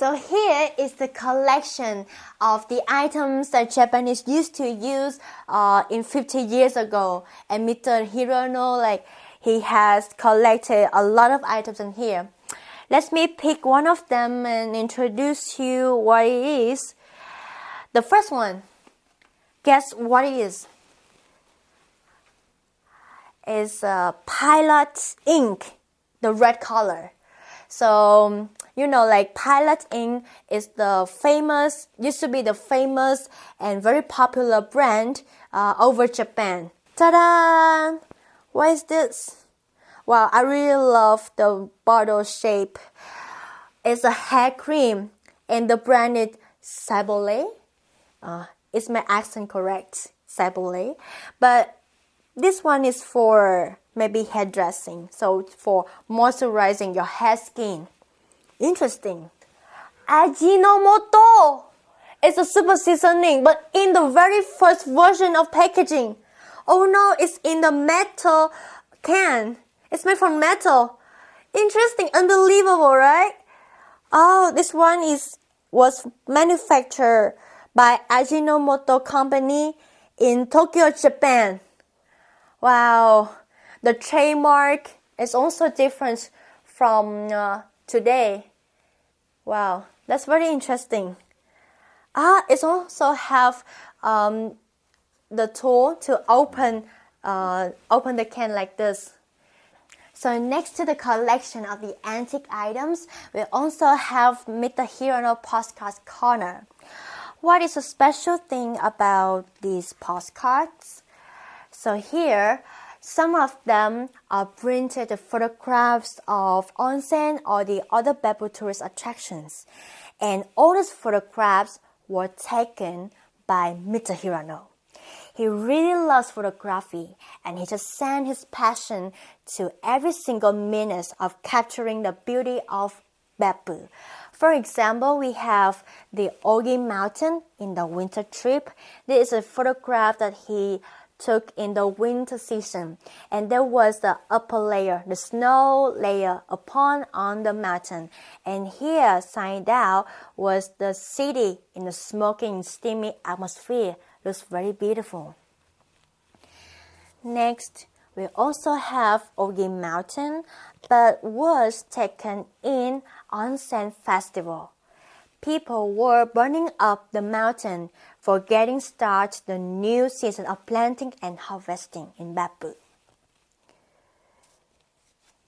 So here is the collection of the items that Japanese used to use in 50 years ago. And Mr. Hirono, he has collected a lot of items in here. Let me pick one of them and introduce you what it is. The first one, guess what it is? It's Pilot ink, the red color. So, Pilot ink is used to be the famous and very popular brand over Japan. Ta-da! What is this? Wow, I really love the bottle shape. It's a hair cream and the brand is Sabolet. Is my accent correct? Sabolet. But this one is for maybe hairdressing, so for moisturizing your hair skin. Interesting. Ajinomoto! It's a super seasoning, but in the very first version of packaging. Oh no, it's in the metal can. It's made from metal. Interesting, unbelievable, right? Oh, this one was manufactured by Ajinomoto Company in Tokyo, Japan. Wow, the trademark is also different from today. Wow, that's very interesting. It also have the tool to open the can like this. So next to the collection of the antique items, we also have Mr. Hirono Postcards Corner. What is a special thing about these postcards? So here, some of them are printed photographs of onsen or the other Beppu tourist attractions. And all these photographs were taken by Mr. Hirono. He really loves photography and he just sent his passion to every single minute of capturing the beauty of Beppu. For example, we have the Ogi Mountain in the winter trip. This is a photograph that he took in the winter season, and there was the upper layer, the snow layer on the mountain, and here side down was the city in the smoking steamy atmosphere. Looks very beautiful. Next, we also have Ogi Mountain, but was taken in onsen festival. People were burning up the mountain for getting started the new season of planting and harvesting in Beppu.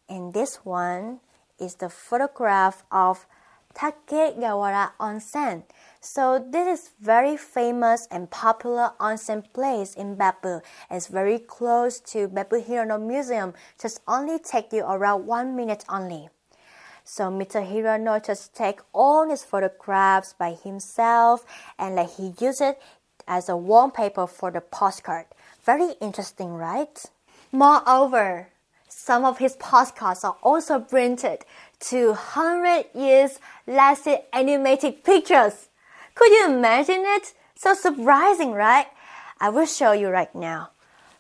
And this one is the photograph of Takegawara Onsen. So this is very famous and popular onsen place in Beppu. It's very close to Beppu Hirono Museum. Just only take you around 1 minute only. So Mr. Hirono just take all his photographs by himself and he use it as a wallpaper for the postcard. Very interesting, right? Moreover, some of his postcards are also printed to 100 years lasting animated pictures. Could you imagine it? So surprising, right? I will show you right now.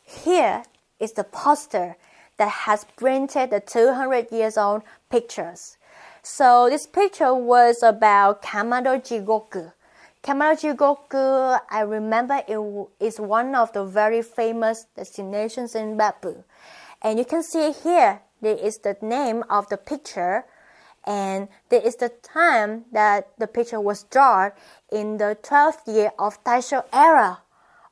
Here is the poster that has printed the 200 years old pictures. So this picture was about Kamado Jigoku. Kamado Jigoku, I remember it is one of the very famous destinations in Beppu. And you can see here, there is the name of the picture and there is the time that the picture was drawn in the 12th year of Taisho era.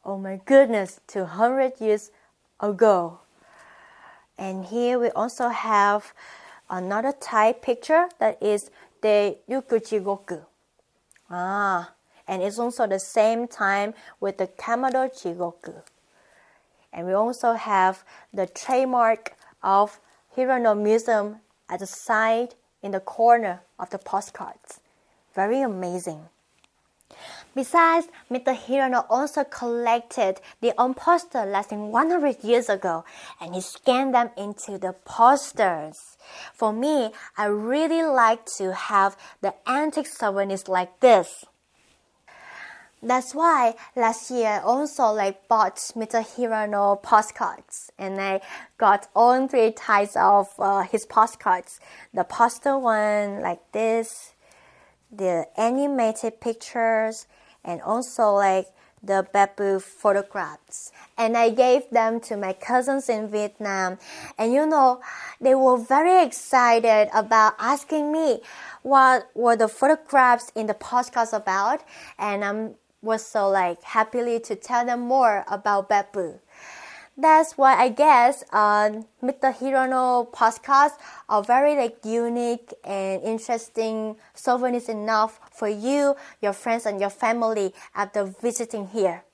Oh my goodness, 200 years ago. And here we also have another type picture that is the Yukuchigoku. And it's also the same time with the Kamado Chigoku. And we also have the trademark of Hirono Museum at the side in the corner of the postcards. Very amazing. Besides, Mr. Hirono also collected their own poster lasting 100 years ago and he scanned them into the posters. For me, I really like to have the antique souvenirs like this. That's why last year I also bought Mr. Hirono postcards and I got all 3 types of his postcards. The poster one like this, the animated pictures, and also like the bamboo photographs. And I gave them to my cousins in Vietnam. And they were very excited about asking me what were the photographs in the postcards about. And I was so like happily to tell them more about bamboo. That's why I guess Mr. Hirono postcards are very like unique and interesting souvenirs enough for you, your friends, and your family after visiting here.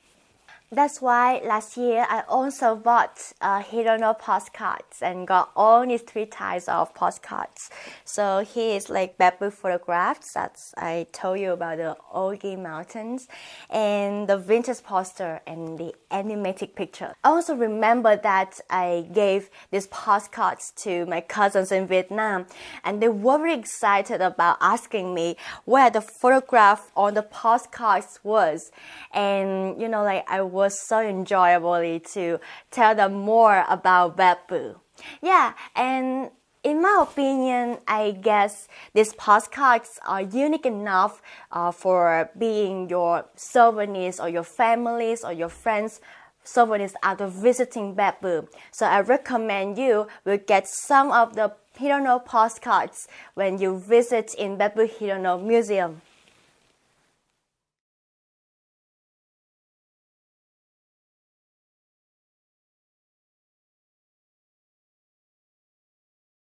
That's why last year I also bought Hirono postcards and got all these 3 types of postcards. So here is like bamboo photographs that I told you about the Ogi Mountains, and the vintage poster and the animated picture. I also remember that I gave these postcards to my cousins in Vietnam, and they were very excited about asking me where the photograph on the postcards was. And I was so enjoyable to tell them more about bamboo. Yeah, and in my opinion, I guess these postcards are unique enough for being your souvenirs or your families or your friends' souvenirs after visiting bamboo. So I recommend you will get some of the Hirono postcards when you visit in Bamboo Hirono Museum.